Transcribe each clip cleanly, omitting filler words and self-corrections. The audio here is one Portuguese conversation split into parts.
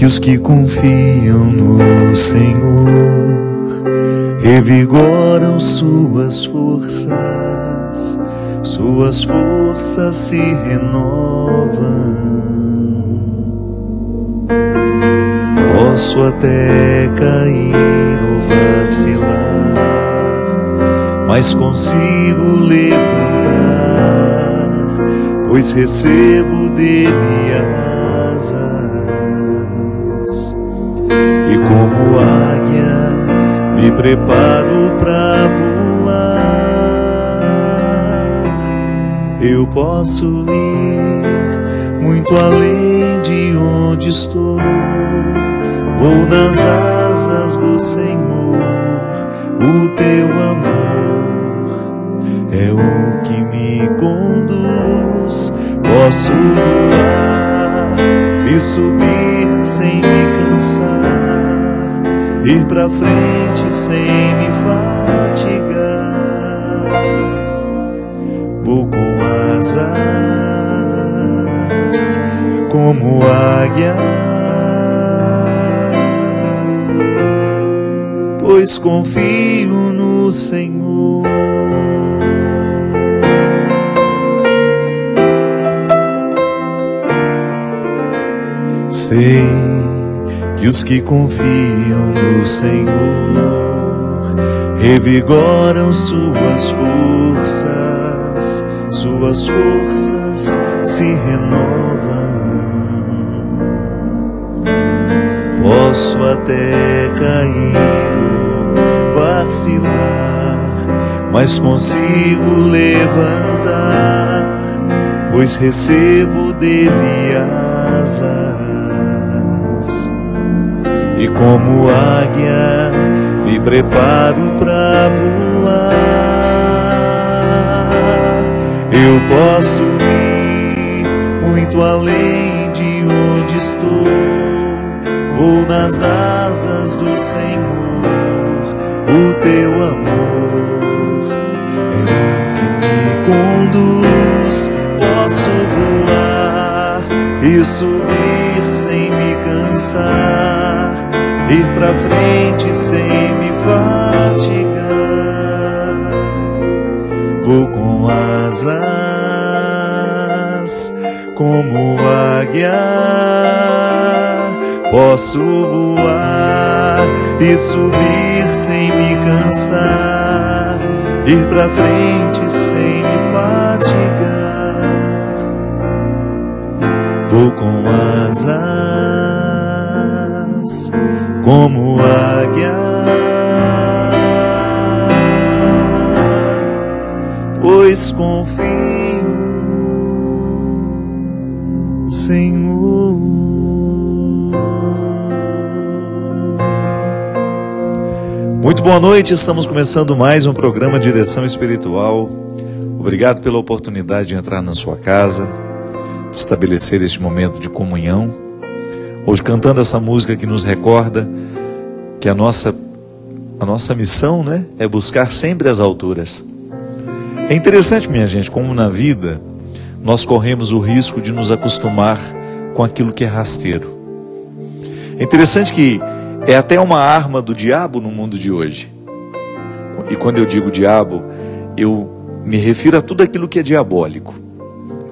que os que confiam no Senhor revigoram suas forças se renovam. Posso até cair ou vacilar, mas consigo levantar, pois recebo dele asas. E como águia me preparo para voar. Eu posso ir muito além de onde estou. Vou nas asas do Senhor. O teu amor é o que me conduz. Posso voar e subir sem me cansar, ir pra frente sem me fatigar. Vou com asas como águia, pois confio no Senhor. Sei que os que confiam no Senhor revigoram suas forças se renovam. Posso até cair ou vacilar, mas consigo levantar, pois recebo dele asas. E como águia me preparo para voar. Eu posso ir muito além de onde estou. Vou nas asas do Senhor. O teu amor é o que me conduz. Posso voar e subir sem me cansar, ir pra frente sem me fatigar. Vou com asas como águia. Posso voar e subir sem me cansar, ir pra frente sem me fatigar. Vou com asas como águia, pois confio no Senhor. Muito boa noite, estamos começando mais um programa Direção Espiritual. Obrigado pela oportunidade de entrar na sua casa, de estabelecer este momento de comunhão. Hoje cantando essa música que nos recorda que a nossa missão, né, é buscar sempre as alturas. É interessante, minha gente, como na vida nós corremos o risco de nos acostumar com aquilo que é rasteiro. É interessante que é até uma arma do diabo no mundo de hoje. E quando eu digo diabo, eu me refiro a tudo aquilo que é diabólico.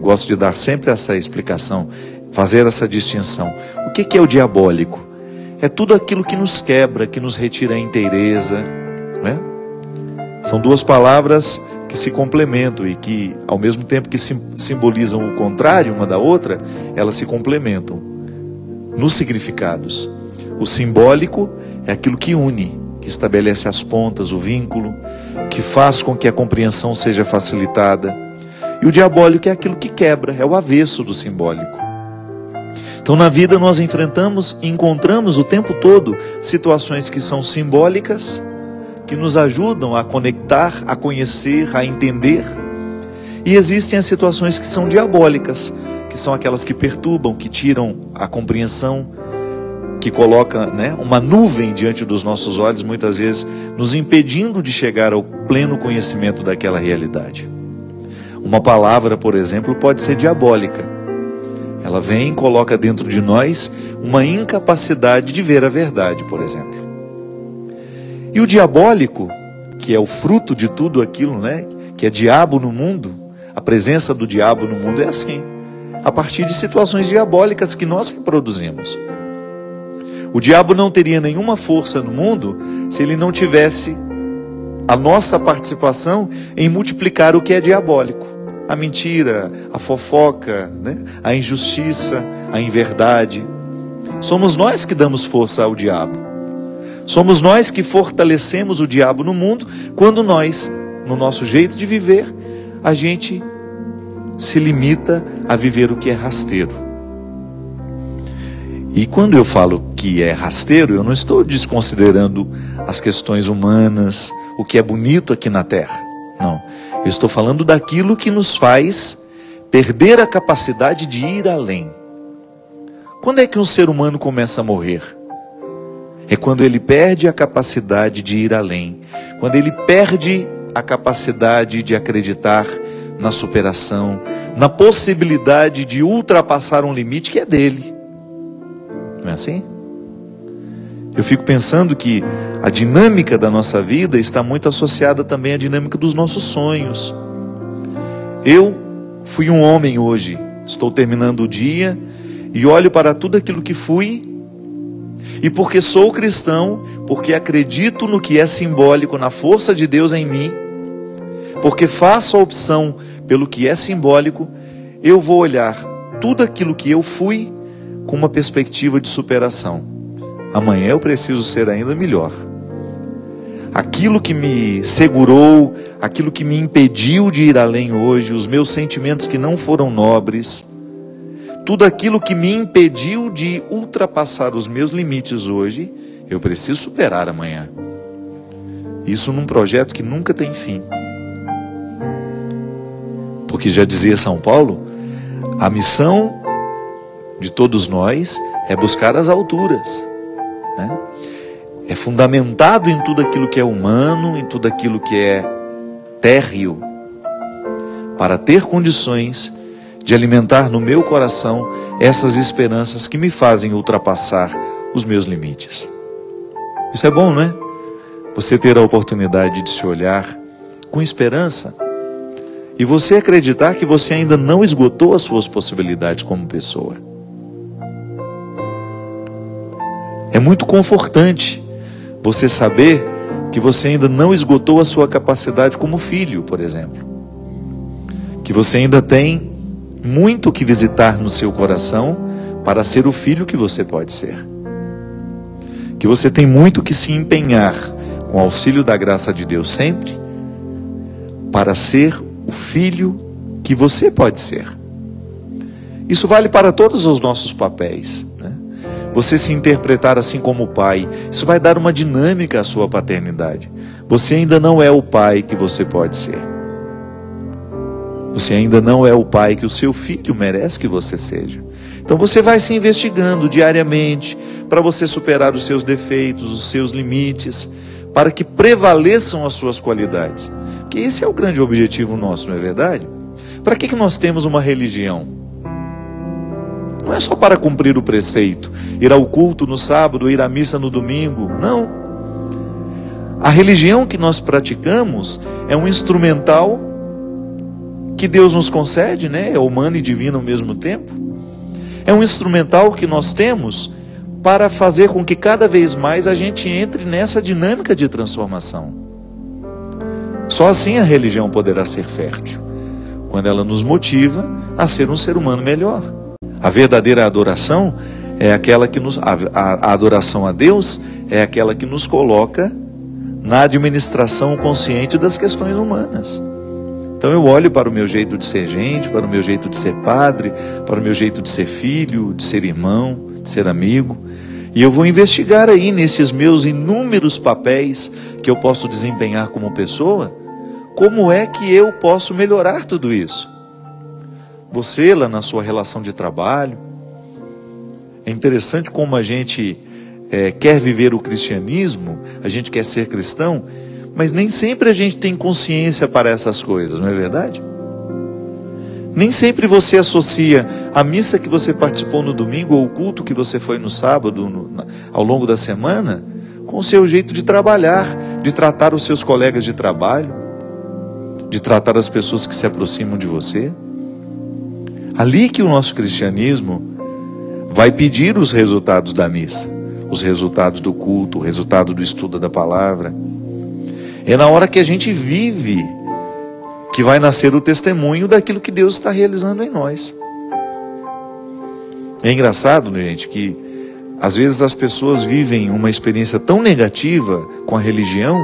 Gosto de dar sempre essa explicação, fazer essa distinção. O que é o diabólico? É tudo aquilo que nos quebra, que nos retira a inteireza, né? São duas palavras que se complementam e que, ao mesmo tempo que simbolizam o contrário uma da outra, elas se complementam nos significados. O simbólico é aquilo que une, que estabelece as pontas, o vínculo, que faz com que a compreensão seja facilitada. E o diabólico é aquilo que quebra, é o avesso do simbólico. Então na vida nós enfrentamos e encontramos o tempo todo situações que são simbólicas, que nos ajudam a conectar, a conhecer, a entender. E existem as situações que são diabólicas, que são aquelas que perturbam, que tiram a compreensão, que coloca, né, uma nuvem diante dos nossos olhos, muitas vezes nos impedindo de chegar ao pleno conhecimento daquela realidade. Uma palavra, por exemplo, pode ser diabólica. Ela vem e coloca dentro de nós uma incapacidade de ver a verdade, por exemplo. E o diabólico, que é o fruto de tudo aquilo, né, que é diabo no mundo, a presença do diabo no mundo é assim, a partir de situações diabólicas que nós reproduzimos. O diabo não teria nenhuma força no mundo se ele não tivesse a nossa participação em multiplicar o que é diabólico. A mentira, a fofoca, né? A injustiça, a inverdade. Somos nós que damos força ao diabo. Somos nós que fortalecemos o diabo no mundo quando nós, no nosso jeito de viver, a gente se limita a viver o que é rasteiro. E quando eu falo que é rasteiro, eu não estou desconsiderando as questões humanas, o que é bonito aqui na terra. Não, eu estou falando daquilo que nos faz perder a capacidade de ir além. Quando é que um ser humano começa a morrer? É quando ele perde a capacidade de ir além. Quando ele perde a capacidade de acreditar na superação, na possibilidade de ultrapassar um limite que é dele. Não é assim? Eu fico pensando que a dinâmica da nossa vida está muito associada também à dinâmica dos nossos sonhos. Eu fui um homem hoje, estou terminando o dia e olho para tudo aquilo que fui, e porque sou cristão, porque acredito no que é simbólico, na força de Deus em mim, porque faço a opção pelo que é simbólico, eu vou olhar tudo aquilo que eu fui com uma perspectiva de superação. Amanhã eu preciso ser ainda melhor. Aquilo que me segurou, aquilo que me impediu de ir além hoje, os meus sentimentos que não foram nobres, tudo aquilo que me impediu de ultrapassar os meus limites hoje, eu preciso superar amanhã. Isso num projeto que nunca tem fim. Porque já dizia São Paulo, a missão de todos nós é buscar as alturas, né? É fundamentado em tudo aquilo que é humano, em tudo aquilo que é térreo, para ter condições de alimentar no meu coração essas esperanças que me fazem ultrapassar os meus limites. Isso é bom, não é? Você ter a oportunidade de se olhar com esperança e você acreditar que você ainda não esgotou as suas possibilidades como pessoa. É muito confortante você saber que você ainda não esgotou a sua capacidade como filho, por exemplo. Que você ainda tem muito que visitar no seu coração para ser o filho que você pode ser. Que você tem muito que se empenhar com o auxílio da graça de Deus sempre para ser o filho que você pode ser. Isso vale para todos os nossos papéis, né? Você se interpretar assim como pai, isso vai dar uma dinâmica à sua paternidade. Você ainda não é o pai que você pode ser. Você ainda não é o pai que o seu filho merece que você seja. Então você vai se investigando diariamente para você superar os seus defeitos, os seus limites, para que prevaleçam as suas qualidades. Porque esse é o grande objetivo nosso, não é verdade? Para que nós temos uma religião? Não é só para cumprir o preceito, ir ao culto no sábado, ir à missa no domingo, não. A religião que nós praticamos é um instrumental que Deus nos concede, né? É humano e divino ao mesmo tempo. É um instrumental que nós temos para fazer com que cada vez mais a gente entre nessa dinâmica de transformação. Só assim a religião poderá ser fértil, quando ela nos motiva a ser um ser humano melhor. A verdadeira adoração é aquela que a adoração a Deus é aquela que nos coloca na administração consciente das questões humanas. Então eu olho para o meu jeito de ser gente, para o meu jeito de ser padre, para o meu jeito de ser filho, de ser irmão, de ser amigo, e eu vou investigar aí nesses meus inúmeros papéis que eu posso desempenhar como pessoa, como é que eu posso melhorar tudo isso. Você lá na sua relação de trabalho, é interessante como a gente quer viver o cristianismo, a gente quer ser cristão, mas nem sempre a gente tem consciência para essas coisas, não é verdade? Nem sempre você associa a missa que você participou no domingo, ou o culto que você foi no sábado, ao longo da semana, com o seu jeito de trabalhar, de tratar os seus colegas de trabalho, de tratar as pessoas que se aproximam de você. Ali que o nosso cristianismo vai pedir os resultados da missa, os resultados do culto, o resultado do estudo da palavra. É na hora que a gente vive que vai nascer o testemunho daquilo que Deus está realizando em nós. É engraçado, né, gente, que às vezes as pessoas vivem uma experiência tão negativa com a religião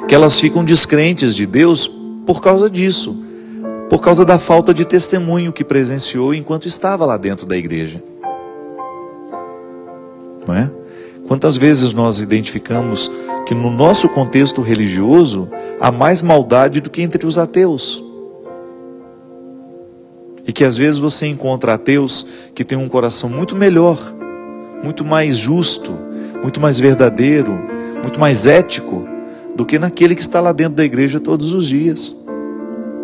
que elas ficam descrentes de Deus por causa disso, por causa da falta de testemunho que presenciou enquanto estava lá dentro da igreja. Não é? Quantas vezes nós identificamos que no nosso contexto religioso há mais maldade do que entre os ateus? E que às vezes você encontra ateus que têm um coração muito melhor, muito mais justo, muito mais verdadeiro, muito mais ético do que naquele que está lá dentro da igreja todos os dias.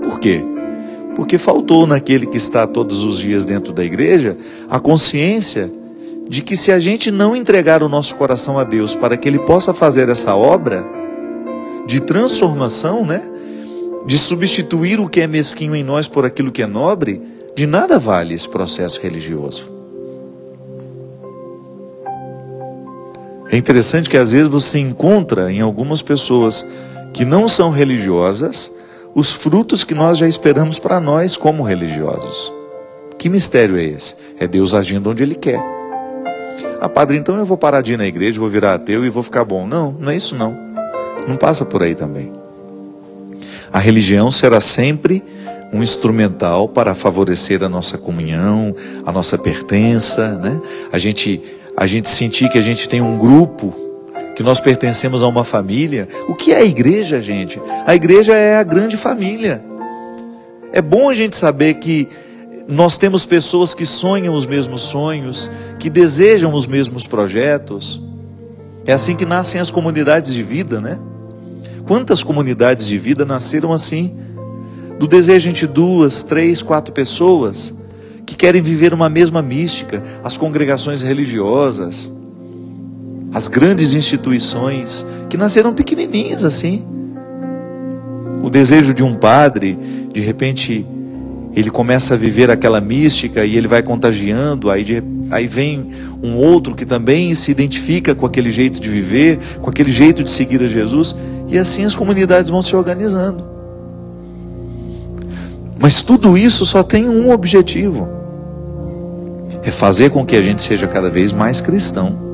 Por quê? Porque faltou naquele que está todos os dias dentro da igreja a consciência de que se a gente não entregar o nosso coração a Deus para que Ele possa fazer essa obra de transformação, né? De substituir o que é mesquinho em nós por aquilo que é nobre, de nada vale esse processo religioso. É interessante que às vezes você encontra em algumas pessoas que não são religiosas os frutos que nós já esperamos para nós como religiosos. Que mistério é esse? É Deus agindo onde Ele quer. Ah, padre, então eu vou parar de ir na igreja, vou virar ateu e vou ficar bom. Não, não é isso não. Não passa por aí também. A religião será sempre um instrumental para favorecer a nossa comunhão, a nossa pertença, né? A gente sentir que a gente tem um grupo, que nós pertencemos a uma família. O que é a igreja, gente? A igreja é a grande família. É bom a gente saber que nós temos pessoas que sonham os mesmos sonhos, que desejam os mesmos projetos. É assim que nascem as comunidades de vida, né? Quantas comunidades de vida nasceram assim? Do desejo entre 2, 3, 4 pessoas que querem viver uma mesma mística, as congregações religiosas, as grandes instituições que nasceram pequenininhas assim. O desejo de um padre, de repente, ele começa a viver aquela mística e ele vai contagiando, aí vem um outro que também se identifica com aquele jeito de viver, com aquele jeito de seguir a Jesus, e assim as comunidades vão se organizando. Mas tudo isso só tem um objetivo: é fazer com que a gente seja cada vez mais cristão.